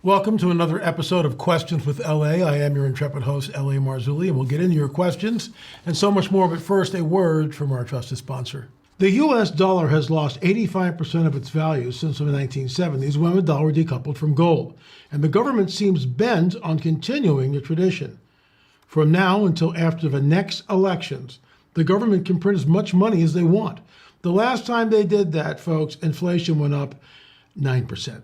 Welcome to another episode of Questions with LA. I am your intrepid host, LA Marzulli, and we'll get into your questions and so much more. But first, a word from our trusted sponsor. The U.S. dollar has lost 85% of its value since the 1970s when the dollar decoupled from gold, and the government seems bent on continuing the tradition. From now until after the next elections, the government can print as much money as they want. The last time they did that, folks, inflation went up 9%.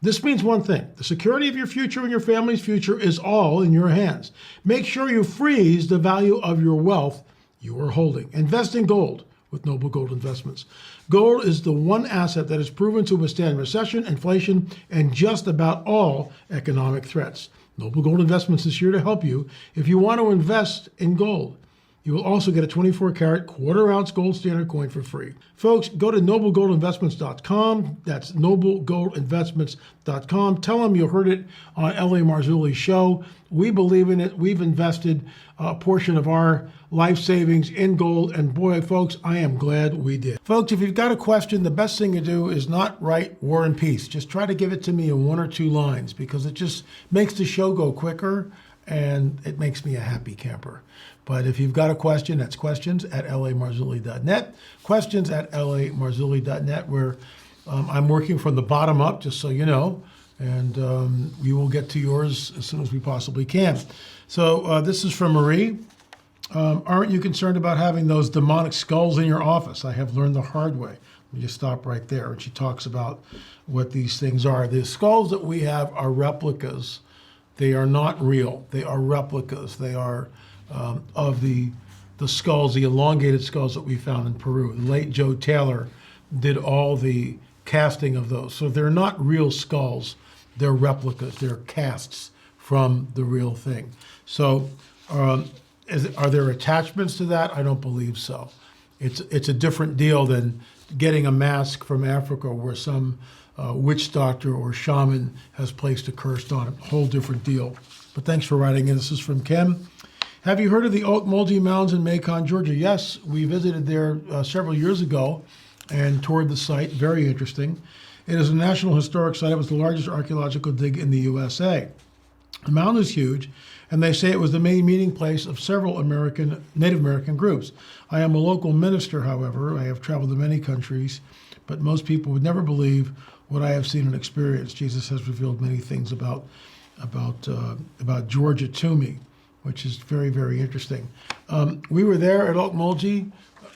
This means one thing: the security of your future and your family's future is all in your hands. Make sure you freeze the value of your wealth you are holding. Invest in gold with Noble Gold Investments. Gold is the one asset that is proven to withstand recession, inflation, and just about all economic threats. Noble Gold Investments is here to help you if you want to invest in gold. You will also get a 24-karat quarter-ounce gold standard coin for free. Folks, go to noblegoldinvestments.com. That's noblegoldinvestments.com. Tell them you heard it on L.A. Marzulli's show. We believe in it. We've invested a portion of our life savings in gold, and boy, folks, I am glad we did. Folks, if you've got a question, the best thing to do is not write War and Peace. Just try to give it to me in one or two lines, because it just makes the show go quicker, and it makes me a happy camper. But if you've got a question, that's questions@lamarzulli.net, questions@lamarzulli.net, where I'm working from the bottom up, just so you know, and we will get to yours as soon as we possibly can. So this is from Marie. Aren't you concerned about having those demonic skulls in your office? I have learned the hard way. Let me just stop right there. And she talks about what these things are. The skulls that we have are replicas. They are not real. They are replicas. They are of the skulls, the elongated skulls that we found in Peru. The late Joe Taylor did all the casting of those. So they're not real skulls. They're replicas. They're casts from the real thing. So are there attachments to that? I don't believe so. It's a different deal than getting a mask from Africa where some witch doctor or shaman has placed a curse on it. Whole different deal. But thanks for writing in. This is from Kim. Have you heard of the Okmulgee Mounds in Macon, Georgia? Yes, we visited there several years ago and toured the site. Very interesting. It is a National Historic Site. It was the largest archaeological dig in the USA. The mound is huge, and they say it was the main meeting place of several Native American groups. I am a local minister, however. I have traveled to many countries, but most people would never believe what I have seen and experienced. Jesus has revealed many things about Georgia to me, which is very, very interesting. We were there at Okmulgee.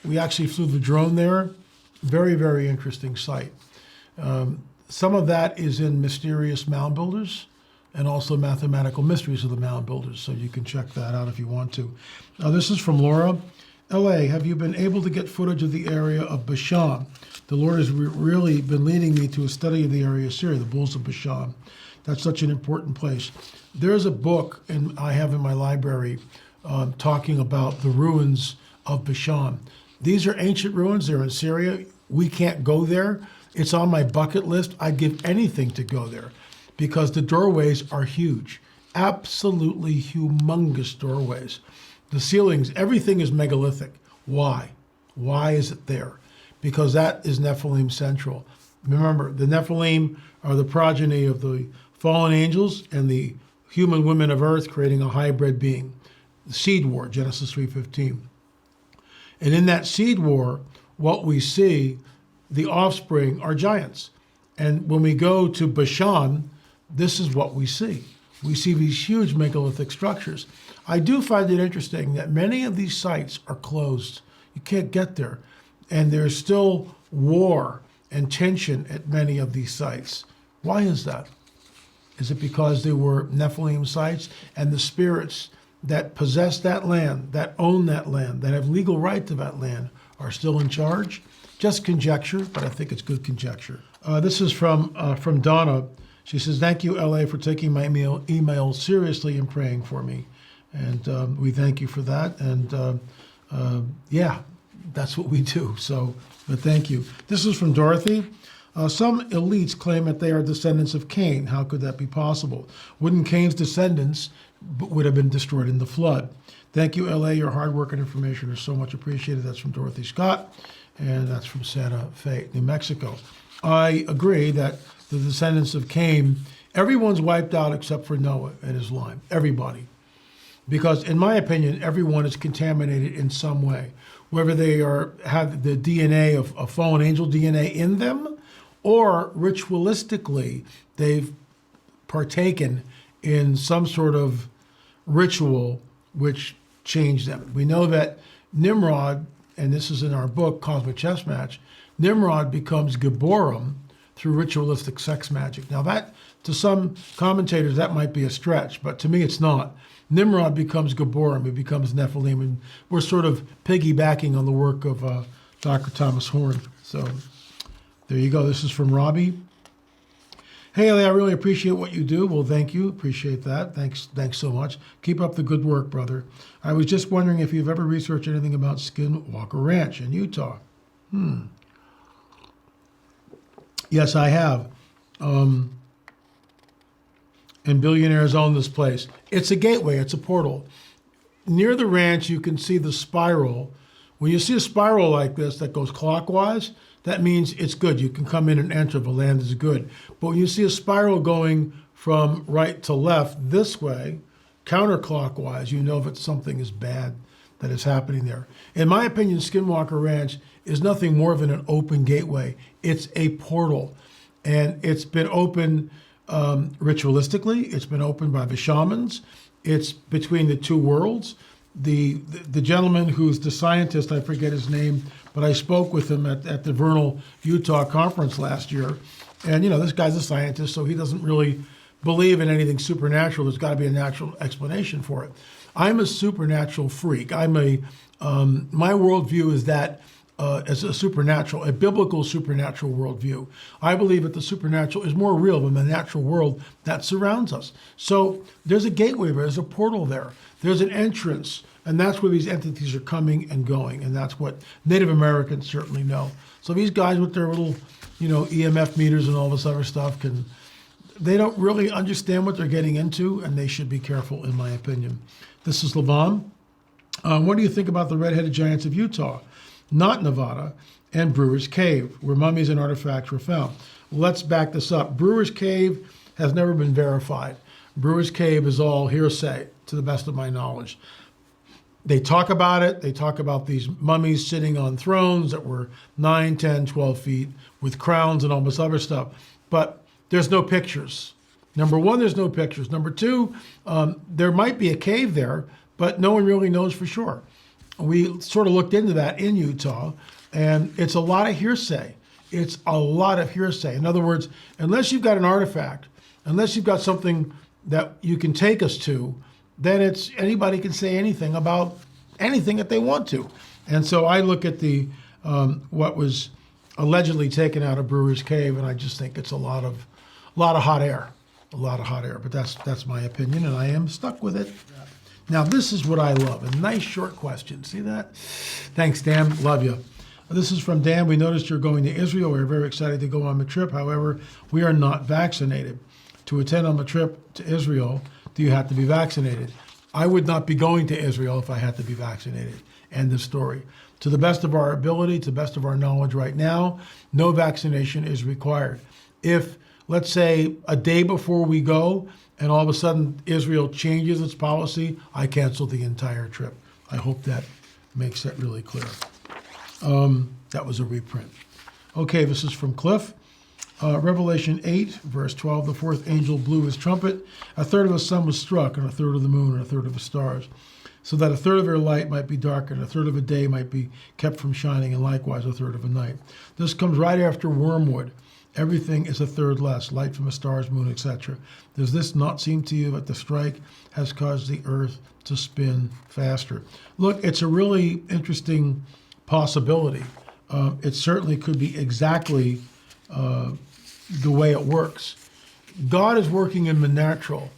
We actually flew the drone there. Very, very interesting site. Some of that is in Mysterious Mound Builders and also Mathematical Mysteries of the Mound Builders, so you can check that out if you want to. This is from Laura. LA, have you been able to get footage of the area of Bashan? The Lord has really been leading me to a study of the area of Syria, the Bulls of Bashan. That's such an important place. There's a book I have in my library talking about the ruins of Bashan. These are ancient ruins. They're in Syria. We can't go there. It's on my bucket list. I'd give anything to go there because the doorways are huge, absolutely humongous doorways. The ceilings, everything is megalithic. Why? Why is it there? Because that is Nephilim Central. Remember, the Nephilim are the progeny of the fallen angels and the human women of earth, creating a hybrid being. The seed war, Genesis 3:15. And in that seed war, what we see, the offspring are giants. And when we go to Bashan, this is what we see. We see these huge megalithic structures. I do find it interesting that many of these sites are closed. You can't get there. And there's still war and tension at many of these sites. Why is that? Is it because they were Nephilim sites and the spirits that possess that land, that own that land, that have legal right to that land are still in charge? Just conjecture, but I think it's good conjecture. This is from Donna. She says, thank you, LA, for taking my email seriously and praying for me. And we thank you for that. And yeah, that's what we do. So, but thank you. This is from Dorothy. Some elites claim that they are descendants of Cain. How could that be possible? Wouldn't Cain's descendants would have been destroyed in the flood. Thank you, LA. Your hard work and information are so much appreciated. That's from Dorothy Scott, and that's from Santa Fe, New Mexico. I agree that the descendants of Cain, everyone's wiped out except for Noah and his line. Everybody. Because in my opinion, everyone is contaminated in some way. Whether they have the DNA of a fallen angel DNA in them, or ritualistically they've partaken in some sort of ritual which changed them. We know that Nimrod, and this is in our book, Cosmic Chess Match, Nimrod becomes Gibborim through ritualistic sex magic. Now that, to some commentators, that might be a stretch, but to me it's not. Nimrod becomes Gibborim, he becomes Nephilim, and we're sort of piggybacking on the work of Dr. Thomas Horn. So there you go. This is from Robbie. Hey, Ellie, I really appreciate what you do. Well, thank you. Appreciate that. Thanks so much. Keep up the good work, brother. I was just wondering if you've ever researched anything about Skinwalker Ranch in Utah. Yes, I have. And billionaires own this place. It's a gateway. It's a portal. Near the ranch, you can see the spiral. When you see a spiral like this that goes clockwise, that means it's good. You can come in and enter. The land is good. But when you see a spiral going from right to left this way, counterclockwise, you know that something is bad that is happening there. In my opinion, Skinwalker Ranch is nothing more than an open gateway. It's a portal. And it's been opened ritualistically. It's been opened by the shamans. It's between the two worlds. The gentleman who's the scientist, I forget his name, but I spoke with him at the Vernal, Utah conference last year. And, this guy's a scientist, so he doesn't really believe in anything supernatural. There's got to be a natural explanation for it. I'm a supernatural freak. My worldview is that as a supernatural, a biblical supernatural worldview. I believe that the supernatural is more real than the natural world that surrounds us. So there's a gateway there, there's a portal there, there's an entrance, and that's where these entities are coming and going, and that's what Native Americans certainly know. So these guys with their little, EMF meters and all this other stuff they don't really understand what they're getting into, and they should be careful, in my opinion. This is Levon. What do you think about the red-headed giants of Utah? Not Nevada, and Brewer's Cave, where mummies and artifacts were found. Let's back this up. Brewer's Cave has never been verified. Brewer's Cave is all hearsay, to the best of my knowledge. They talk about it. They talk about these mummies sitting on thrones that were 9, 10, 12 feet with crowns and all this other stuff. But there's no pictures. Number one, there's no pictures. Number two, there might be a cave there, but no one really knows for sure. We sort of looked into that in Utah, and it's a lot of hearsay. It's a lot of hearsay. In other words, unless you've got an artifact, unless you've got something that you can take us to, then it's anybody can say anything about anything that they want to. And so I look at the what was allegedly taken out of Brewer's Cave, and I just think it's a lot of hot air, But that's my opinion, and I am stuck with it. Now, this is what I love, a nice short question. See that? Thanks, Dan. Love you. This is from Dan. We noticed you're going to Israel. We're very excited to go on the trip. However, we are not vaccinated. To attend on the trip to Israel, do you have to be vaccinated? I would not be going to Israel if I had to be vaccinated. End of story. To the best of our ability, to the best of our knowledge right now, no vaccination is required. If, let's say, a day before we go, and all of a sudden Israel changes its policy, I cancel the entire trip. I hope that makes that really clear. That was a reprint. Okay, this is from Cliff. Revelation 8, verse 12, the fourth angel blew his trumpet. A third of the sun was struck, and a third of the moon, and a third of the stars, so that a third of their light might be darkened, a third of a day might be kept from shining, and likewise a third of a night. This comes right after wormwood. Everything is a third less, light from the stars, moon, etc. Does this not seem to you that the strike has caused the earth to spin faster? Look, it's a really interesting possibility. It certainly could be exactly the way it works. God is working in the natural.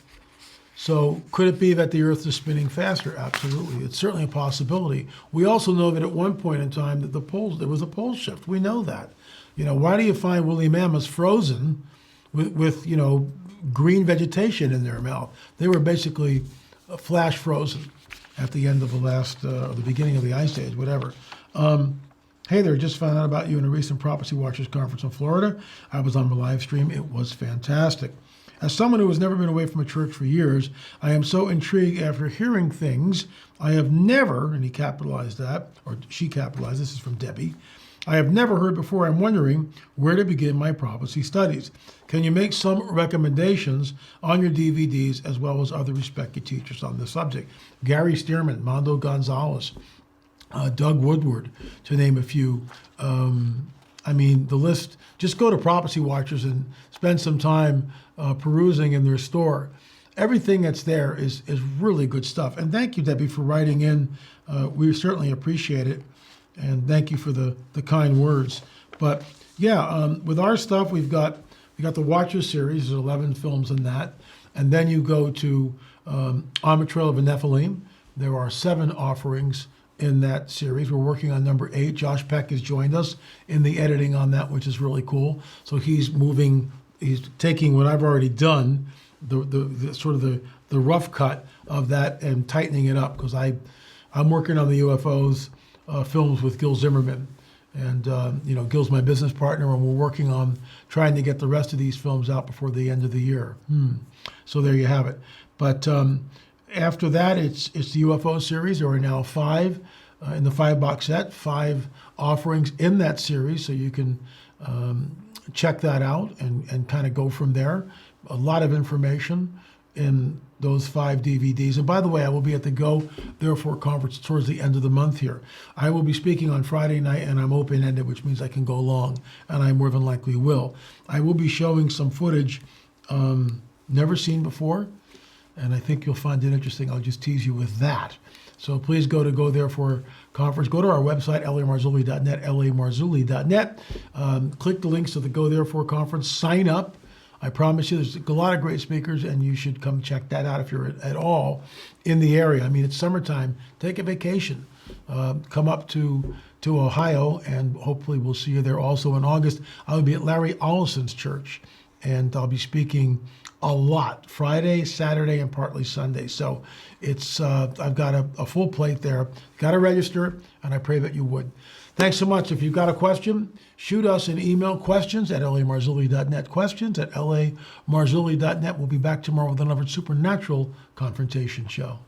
So could it be that the earth is spinning faster? Absolutely. It's certainly a possibility. We also know that at one point in time that there was a pole shift. We know that. Why do you find woolly mammoths frozen with green vegetation in their mouth? They were basically flash frozen at the end of the last, or the beginning of the Ice Age, whatever. Hey there, just found out about you in a recent Prophecy Watchers conference in Florida. I was on the live stream. It was fantastic. As someone who has never been away from a church for years, I am so intrigued after hearing things I have never, and he capitalized that, or she capitalized, this is from Debbie, I have never heard before. I'm wondering where to begin my prophecy studies. Can you make some recommendations on your DVDs as well as other respected teachers on the subject? Gary Stearman, Mondo Gonzalez, Doug Woodward, to name a few. I mean, the list, just go to Prophecy Watchers and spend some time perusing in their store. Everything that's there is really good stuff. And thank you, Debbie, for writing in. We certainly appreciate it. And thank you for the kind words. But yeah, with our stuff, we got the Watchers series. There's 11 films in that. And then you go to On the Trail of the Nephilim. There are 7 offerings in that series. We're working on number 8. Josh Peck has joined us in the editing on that, which is really cool. So he's taking what I've already done, the sort of the rough cut of that, and tightening it up, because I'm working on the UFOs films with Gil Zimmerman. And Gil's my business partner, and we're working on trying to get the rest of these films out before the end of the year. So there you have it. But after that, it's the UFO series. There are now 5 in the 5-box set, 5 offerings in that series, so you can check that out and kind of go from there. A lot of information in those 5 DVDs. And by the way, I will be at the Go Therefore conference towards the end of the month here. I will be speaking on Friday night, and I'm open-ended, which means I can go long, and I more than likely will. I will be showing some footage never seen before, and I think you'll find it interesting. I'll just tease you with that. So please go to Go Therefore conference. Go to our website, lamarzulli.net, lamarzulli.net. Click the links to the Go Therefore conference. Sign up. I promise you, there's a lot of great speakers, and you should come check that out if you're at all in the area. I mean, it's summertime. Take a vacation. Come up to Ohio, and hopefully we'll see you there also in August. I'll be at Larry Ollison's church, and I'll be speaking a lot Friday, Saturday, and partly Sunday. So it's I've got a full plate there. Got to register, and I pray that you would. Thanks so much. If you've got a question, shoot us an email, questions at lamarzulli.net, questions at lamarzulli.net. We'll be back tomorrow with another Supernatural Confrontation show.